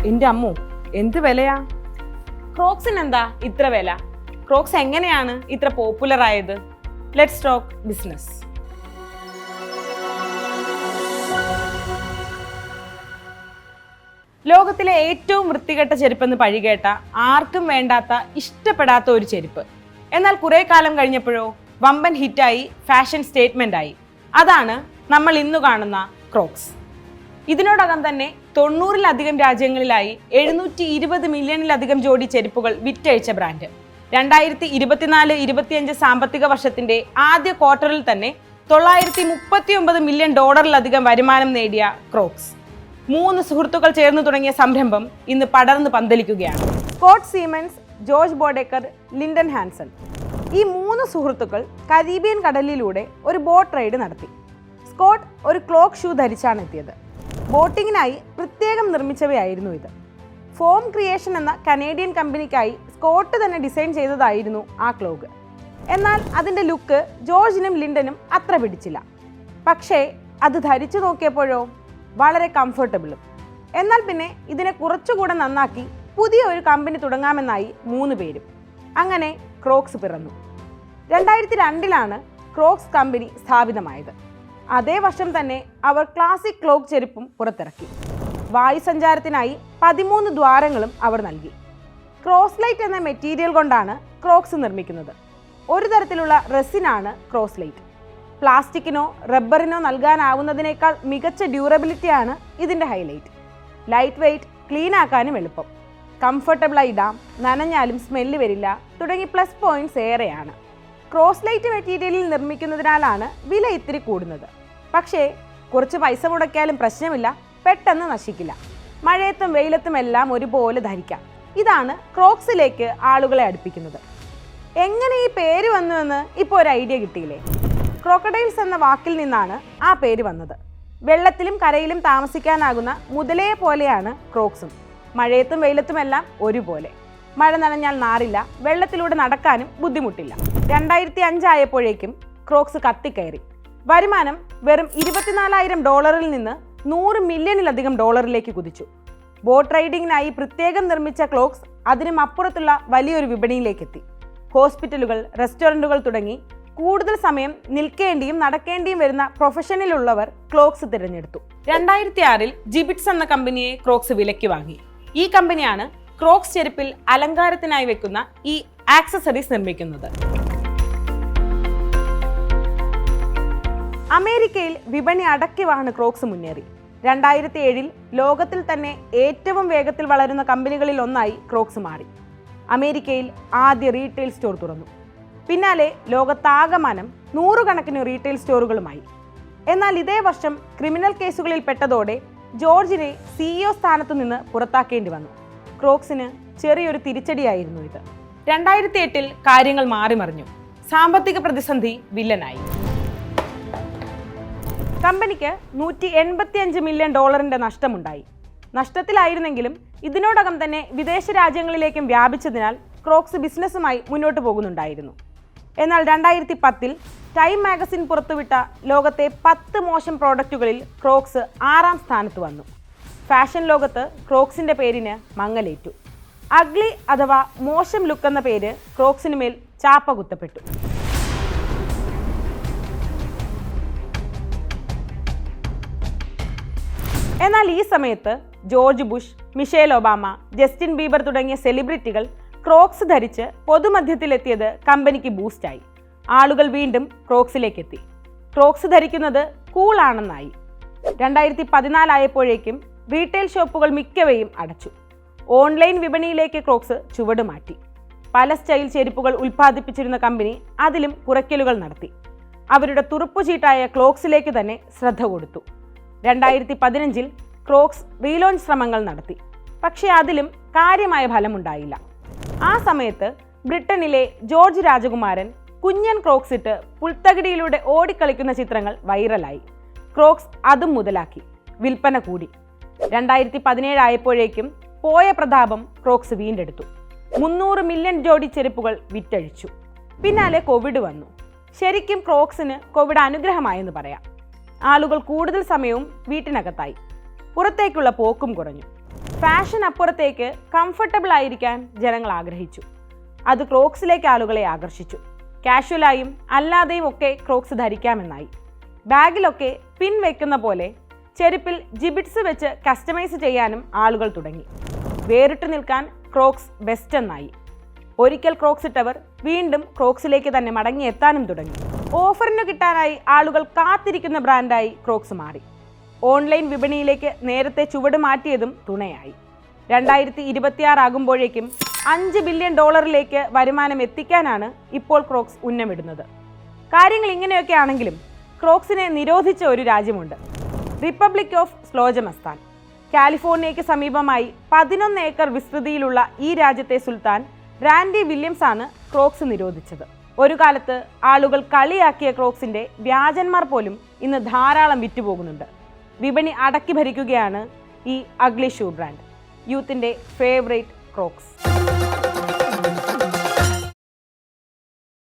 എൻ്റെ അമ്മോ, എന്ത് വിലയാ? ക്രോക്സിന് എന്താ ഇത്ര വില? ക്രോക്സ് എങ്ങനെയാണ് ഇത്ര പോപ്പുലർ ആയത്? Let's talk business. ലോകത്തിലെ ഏറ്റവും വൃത്തികെട്ട ചെരുപ്പെന്ന് പഴികേട്ട, ആർക്കും വേണ്ടാത്ത, ഇഷ്ടപ്പെടാത്ത ഒരു ചെരുപ്പ്. എന്നാൽ കുറെ കാലം കഴിഞ്ഞപ്പോഴോ വമ്പൻ ഹിറ്റായി, ഫാഷൻ സ്റ്റേറ്റ്മെന്റ് ആയി. അതാണ് നമ്മൾ ഇന്നു കാണുന്ന ക്രോക്സ്. ഇതിനോടകം തന്നെ 90-ലധികം രാജ്യങ്ങളിലായി 720 മില്യണിലധികം ജോഡി ചെരുപ്പുകൾ വിറ്റഴിച്ച ബ്രാൻഡ്. 2024-25 സാമ്പത്തിക വർഷത്തിന്റെ ആദ്യ ക്വാർട്ടറിൽ തന്നെ $939 മില്യൺ വരുമാനം നേടിയ ക്രോക്സ്. 3 സുഹൃത്തുക്കൾ ചേർന്ന് തുടങ്ങിയ സംരംഭം ഇന്ന് പടർന്ന് പന്തലിക്കുകയാണ്. Scott Seamans, George Boedecker, Lyndon Hanson. ഈ 3 സുഹൃത്തുക്കൾ കരീബിയൻ കടലിലൂടെ ഒരു ബോട്ട് റൈഡ് നടത്തി. സ്കോട്ട് ഒരു ക്ലോക്ക് ഷൂ ധരിച്ചാണ് എത്തിയത്. ബോട്ടിങ്ങിനായി പ്രത്യേകം നിർമ്മിച്ചവയായിരുന്നു ഇത്. ഫോം ക്രിയേഷൻ എന്ന കനേഡിയൻ കമ്പനിക്കായി സ്കോട്ട് തന്നെ ഡിസൈൻ ചെയ്തതായിരുന്നു ആ ക്ലോക്ക്. എന്നാൽ അതിൻ്റെ ലുക്ക് ജോർജിനും ലിൻഡനും അത്ര പിടിച്ചില്ല. പക്ഷേ അത് ധരിച്ചു നോക്കിയപ്പോഴോ വളരെ കംഫർട്ടബിളും. എന്നാൽ പിന്നെ ഇതിനെ കുറച്ചുകൂടെ നന്നാക്കി പുതിയ ഒരു കമ്പനി തുടങ്ങാമെന്നായി 3 പേരും. അങ്ങനെ ക്രോക്സ് പിറന്നു. 2002-ലാണ് ക്രോക്സ് കമ്പനി സ്ഥാപിതമായത്. അതേ വർഷം തന്നെ അവർ ക്ലാസിക് ക്ലോക്ക് ചെരുപ്പും പുറത്തിറക്കി. വായുസഞ്ചാരത്തിനായി 13 ദ്വാരങ്ങളും അവർ നൽകി. ക്രോസ്ലൈറ്റ് എന്ന മെറ്റീരിയൽ കൊണ്ടാണ് ക്രോക്സ് നിർമ്മിക്കുന്നത്. ഒരു തരത്തിലുള്ള റെസിനാണ് ക്രോസ്ലൈറ്റ്. പ്ലാസ്റ്റിക്കിനോ റബ്ബറിനോ നൽകാനാവുന്നതിനേക്കാൾ മികച്ച ഡ്യൂറബിലിറ്റിയാണ് ഇതിൻ്റെ ഹൈലൈറ്റ്. ലൈറ്റ് വെയ്റ്റ്, ക്ലീൻ ആക്കാനും എളുപ്പം, കംഫർട്ടബിളായി ഇടാം, നനഞ്ഞാലും സ്മെല്ല് വരില്ല തുടങ്ങി പ്ലസ് പോയിന്റ്സ് ഏറെയാണ്. ക്രോസ്ലൈറ്റ് മെറ്റീരിയലിൽ നിർമ്മിക്കുന്നതിനാലാണ് വില ഇത്തിരി കൂടുന്നത്. പക്ഷേ കുറച്ച് പൈസ മുടക്കിയാലും പ്രശ്നമില്ല, പെട്ടെന്ന് നശിക്കില്ല. മഴയത്തും വെയിലത്തും എല്ലാം ഒരുപോലെ ധരിക്കാം. ഇതാണ് ക്രോക്സിലേക്ക് ആളുകളെ അടുപ്പിക്കുന്നത്. എങ്ങനെ ഈ പേര് വന്നുവെന്ന് ഇപ്പോൾ ഒരു ഐഡിയ കിട്ടിയില്ലേ? ക്രോക്കഡൈൽസ് എന്ന വാക്കിൽ നിന്നാണ് ആ പേര് വന്നത്. വെള്ളത്തിലും കരയിലും താമസിക്കാനാകുന്ന മുതലയെ പോലെയാണ് ക്രോക്സും. മഴയത്തും വെയിലത്തുമെല്ലാം ഒരുപോലെ. മഴ നനഞ്ഞാൽ നാറില്ല, വെള്ളത്തിലൂടെ നടക്കാനും ബുദ്ധിമുട്ടില്ല. 2005 ആയപ്പോഴേക്കും ക്രോക്സ് കത്തിക്കയറി. വരുമാനം വെറും $24,000 നിന്ന് $100 മില്യണിലധികം കുതിച്ചു. ബോട്ട് റൈഡിങ്ങിനായി പ്രത്യേകം നിർമ്മിച്ച ക്ലോക്സ് അതിനും അപ്പുറത്തുള്ള വലിയൊരു വിപണിയിലേക്ക് എത്തി. ഹോസ്പിറ്റലുകൾ, റെസ്റ്റോറൻറ്റുകൾ തുടങ്ങി കൂടുതൽ സമയം നിൽക്കേണ്ടിയും നടക്കേണ്ടിയും വരുന്ന പ്രൊഫഷനിലുള്ളവർ ക്ലോക്സ് തിരഞ്ഞെടുത്തു. 2006-ൽ ജിബിറ്റ്സ് എന്ന കമ്പനിയെ ക്രോക്സ് വിലയ്ക്ക് വാങ്ങി. ഈ കമ്പനിയാണ് ക്രോക്സ് ചെരുപ്പിൽ അലങ്കാരത്തിനായി വെക്കുന്ന ഈ ആക്സസറീസ് നിർമ്മിക്കുന്നത്. അമേരിക്കയിൽ വിപണി അടക്കി വാങ്ങുന്ന ക്രോക്സ് മുന്നേറി. 2007-ൽ ലോകത്തിൽ തന്നെ ഏറ്റവും വേഗത്തിൽ വളരുന്ന കമ്പനികളിൽ ഒന്നായി ക്രോക്സ് മാറി. അമേരിക്കയിൽ ആദ്യ റീറ്റെയിൽ സ്റ്റോർ തുറന്നു. പിന്നാലെ ലോകത്താകമാനം 100 കണക്കിന് റീറ്റെയിൽ സ്റ്റോറുകളുമായി. എന്നാൽ ഇതേ വർഷം ക്രിമിനൽ കേസുകളിൽ പെട്ടതോടെ ജോർജിനെ CEO സ്ഥാനത്തു നിന്ന് പുറത്താക്കേണ്ടി വന്നു. ക്രോക്സിന് ചെറിയൊരു തിരിച്ചടിയായിരുന്നു ഇത്. 2008-ൽ കാര്യങ്ങൾ മാറിമറിഞ്ഞു. സാമ്പത്തിക പ്രതിസന്ധി വില്ലനായി. കമ്പനിക്ക് $185 മില്യൺ നഷ്ടമുണ്ടായി. നഷ്ടത്തിലായിരുന്നെങ്കിലും ഇതിനോടകം തന്നെ വിദേശ രാജ്യങ്ങളിലേക്കും വ്യാപിച്ചതിനാൽ ക്രോക്സ് ബിസിനസ്സുമായി മുന്നോട്ട് പോകുന്നുണ്ടായിരുന്നു. എന്നാൽ 2010-ൽ ടൈം മാഗസിൻ പുറത്തുവിട്ട ലോകത്തെ 10 മോശം പ്രോഡക്റ്റുകളിൽ ക്രോക്സ് 6-ാം സ്ഥാനത്ത് വന്നു. ഫാഷൻ ലോകത്ത് ക്രോക്സിൻ്റെ പേരിന് മങ്ങലേറ്റു. അഗ്ലി അഥവാ മോശം ലുക്ക് എന്ന പേര് ക്രോക്സിന് മേൽ ചാപ്പ കുത്തപ്പെട്ടു. എന്നാൽ ഈ സമയത്ത് George Bush, Michel Obama, Justin Bieber തുടങ്ങിയ സെലിബ്രിറ്റികൾ ക്രോക്സ് ധരിച്ച് പൊതുമധ്യത്തിലെത്തിയത് കമ്പനിക്ക് ബൂസ്റ്റായി. ആളുകൾ വീണ്ടും ക്രോക്സിലേക്ക് എത്തി. ക്രോക്സ് ധരിക്കുന്നത് കൂളാണെന്നായി. 2014 ആയപ്പോഴേക്കും റീറ്റെയിൽ ഷോപ്പുകൾ മിക്കവയും അടച്ചു. ഓൺലൈൻ വിപണിയിലേക്ക് ക്രോക്സ് ചുവടുമാറ്റി. പല സ്റ്റൈൽ ചെരുപ്പുകൾ ഉൽപ്പാദിപ്പിച്ചിരുന്ന കമ്പനി അതിലും കുറയ്ക്കലുകൾ നടത്തി. അവരുടെ തുറുപ്പുചീട്ടായ ക്രോക്സിലേക്ക് തന്നെ ശ്രദ്ധ കൊടുത്തു. 2015-ൽ ക്രോക്സ് റീലോഞ്ച് ശ്രമങ്ങൾ നടത്തി. പക്ഷേ അതിലും കാര്യമായ ഫലമുണ്ടായില്ല. ആ സമയത്ത് ബ്രിട്ടനിലെ ജോർജ് രാജകുമാരൻ കുഞ്ഞൻ ക്രോക്സ് ഇട്ട് പുൽത്തകിടിയിലൂടെ ഓടിക്കളിക്കുന്ന ചിത്രങ്ങൾ വൈറലായി. ക്രോക്സ് അതും മുതലാക്കി. വിൽപ്പന കൂടി. 2017 ആയപ്പോഴേക്കും പോയ പ്രതാപം ക്രോക്സ് വീണ്ടെടുത്തു. 300 മില്യൺ ജോഡി ചെരുപ്പുകൾ വിറ്റഴിച്ചു. പിന്നാലെ കോവിഡ് വന്നു. ശരിക്കും ക്രോക്സിന് കോവിഡ് അനുഗ്രഹമായെന്ന് പറയാം. ആളുകൾ കൂടുതൽ സമയവും വീട്ടിനകത്തായി. പുറത്തേക്കുള്ള പോക്കും കുറഞ്ഞു. ഫാഷൻ അപ്പുറത്തേക്ക് കംഫർട്ടബിൾ ആയിരിക്കാൻ ജനങ്ങൾ ആഗ്രഹിച്ചു. അത് ക്രോക്സിലേക്ക് ആളുകളെ ആകർഷിച്ചു. കാഷ്വലായും അല്ലാതെയും ഒക്കെ ക്രോക്സ് ധരിക്കാമെന്നായി. ബാഗിലൊക്കെ പിൻ വെക്കുന്ന പോലെ ചെരുപ്പിൽ ജിബിറ്റ്സ് വെച്ച് കസ്റ്റമൈസ് ചെയ്യാനും ആളുകൾ തുടങ്ങി. വേറിട്ട് നിൽക്കാൻ ക്രോക്സ് ബെസ്റ്റ് എന്നായി. ഒരിക്കൽ ക്രോക്സ് ഇട്ടവർ വീണ്ടും ക്രോക്സിലേക്ക് തന്നെ മടങ്ങിയെത്താനും തുടങ്ങി. ഓഫറിന് കിട്ടാനായി ആളുകൾ കാത്തിരിക്കുന്ന ബ്രാൻഡായി ക്രോക്സ് മാറി. ഓൺലൈൻ വിപണിയിലേക്ക് നേരത്തെ ചുവട് മാറ്റിയതും തുണയായി. 2026 ആകുമ്പോഴേക്കും $5 ബില്യൺ വരുമാനം എത്തിക്കാനാണ് ഇപ്പോൾ ക്രോക്സ് ഉന്നമിടുന്നത്. കാര്യങ്ങൾ ഇങ്ങനെയൊക്കെ ആണെങ്കിലും ക്രോക്സിനെ നിരോധിച്ച ഒരു രാജ്യമുണ്ട്, റിപ്പബ്ലിക് ഓഫ് സ്ലോജമസ്ഥാൻ. കാലിഫോർണിയയ്ക്ക് സമീപമായി 11 ഏക്കർ വിസ്തൃതിയിലുള്ള ഈ രാജ്യത്തെ സുൽത്താൻ റാൻഡി വില്യംസ് ആണ് ക്രോക്സ് നിരോധിച്ചത്. ഒരു കാലത്ത് ആളുകൾ കളിയാക്കിയ ക്രോക്സിന്റെ വ്യാജന്മാർ പോലും ഇന്ന് ധാരാളം വിറ്റുപോകുന്നുണ്ട്. വിപണി അടക്കി ഭരിക്കുകയാണ് ഈ അഗ്ലി ഷൂ ബ്രാൻഡ്, യൂത്തിന്റെ ഫേവറേറ്റ് ക്രോക്സ്.